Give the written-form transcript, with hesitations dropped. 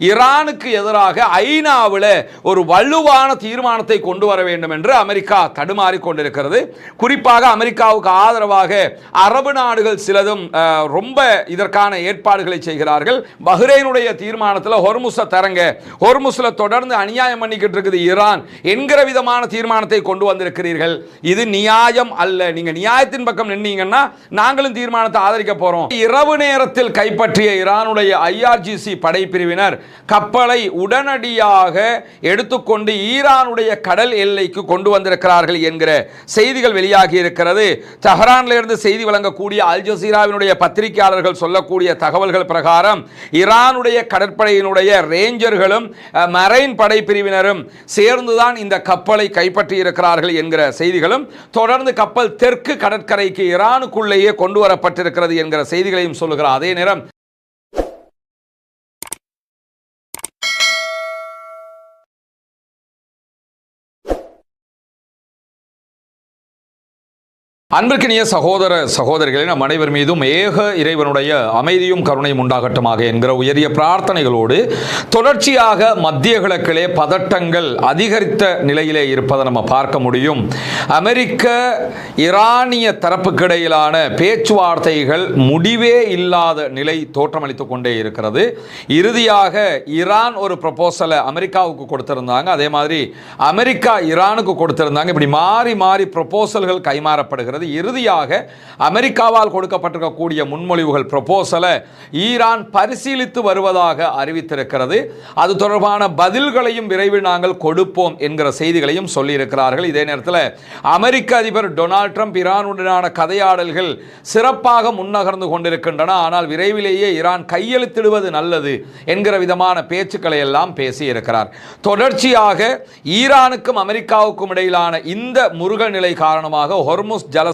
ஈரானுக்கு எதிராக ஐநாவில் ஒரு வலுவான தீர்மானத்தை கொண்டு வர வேண்டும் என்று அமெரிக்கா தடுமாறி கொண்டிருக்கிறது. குறிப்பாக அமெரிக்காவுக்கு ஆதரவாக அரபு நாடுகள் சிலதும் ரொம்ப இதற்கான ஏற்பாடுகளை செய்கிறார்கள். பஹ்ரைனுடைய தீர்மானத்தில் ஹொர்முஸை தரங்க, ஹொர்முஸில் தொடர்ந்து அநியாயம் பண்ணிக்கிட்டு இருக்குது ஈரான் என்கிற விதமான தீர்மானத்தை கொண்டு வந்திருக்கிறீர்கள். இது நியாயம் அல்ல. நீங்க நியாயத்தின் பக்கம் நின்னீங்கன்னா நாங்களும் தீர்மானத்தை ஆதரிக்க போறோம். இரவு நேரத்தில் கைப்பற்றிய ஈரானுடைய IRGC படைப்பிரிவினர் கப்பலை உடனடியாக எடுத்துக்கொண்டு ஈரானுடைய கடல் எல்லைக்கு கொண்டு வந்திருக்கிறார்கள் என்கிற செய்திகள் வெளியாகி இருக்கிறது. தெஹ்ரானில் இருந்து செய்தி வழங்கக்கூடிய அல் ஜசீராவினுடைய பத்திரிகையாளர்கள் சொல்லக்கூடிய தகவல்கள் பிரகாரம் ஈரானுடைய கடற்படையினுடைய ரேஞ்சர்களும் மரைன் படைப்பிரிவினரும் சேர்ந்துதான் இந்த கப்பலை கைப்பற்றி இருக்கிறார்கள் என்கிற செய்திகளும், தொடர்ந்து கப்பல் தெற்கு கடற்கரைக்கு ஈரானுக்குள்ளேயே கொண்டு வரப்பட்டிருக்கிறது என்கிற செய்திகளையும் சொல்லுகிறார். அதே நேரம் அன்பிற்கினிய சகோதர சகோதரிகளே, நம் அனைவர் மீதும் ஏக இறைவனுடைய அமைதியும் கருணையும் உண்டாகட்டுமாக என்கிற உயரிய பிரார்த்தனைகளோடு தொடர்ச்சியாக மத்திய கிழக்கிலே பதட்டங்கள் அதிகரித்த நிலையிலே இருப்பதை நம்ம பார்க்க முடியும். அமெரிக்க ஈரானிய தரப்புக்கு இடையிலான பேச்சுவார்த்தைகள் முடிவே இல்லாத நிலை தோற்றமளித்துக் கொண்டே இருக்கிறது. இறுதியாக ஈரான் ஒரு ப்ரொபோசலை அமெரிக்காவுக்கு கொடுத்திருந்தாங்க, அதே மாதிரி அமெரிக்கா ஈரானுக்கு கொடுத்திருந்தாங்க. இப்படி மாறி மாறி ப்ரொபோசல்கள் கைமாறப்படுகிறது. இறுதியாக அமெரிக்காவால் கொடுக்கப்பட்டிருக்கக்கூடிய முன்மொழிவுகள் ப்ரொபோசலை ஈரான் பரிசீலித்து வருவதாக அறிவித்திருக்கிறது. அது தொடர்பான பதில்களையும் விரைவில் நாங்கள் கொடுப்போம் என்கிற செய்திகளையும் சொல்லியிருக்கிறார்கள். இதே நேரத்தில் அமெரிக்க அதிபர் டொனால்ட் ட்ரம்ப் ஈரானுடனான கதையாடல்கள் சிறப்பாக முன்னகர்ந்து கொண்டிருக்கின்றன, ஆனால் விரைவிலேயே ஈரான் கையெழுத்திடுவது நல்லது என்கிற விதமான பேச்சுக்களை எல்லாம் பேசியிருக்கிறார். தொடர்ச்சியாக ஈரானுக்கும் அமெரிக்காவுக்கும் இடையிலான இந்த முருகல் நிலை காரணமாக ஹொர்முஸ் ஜல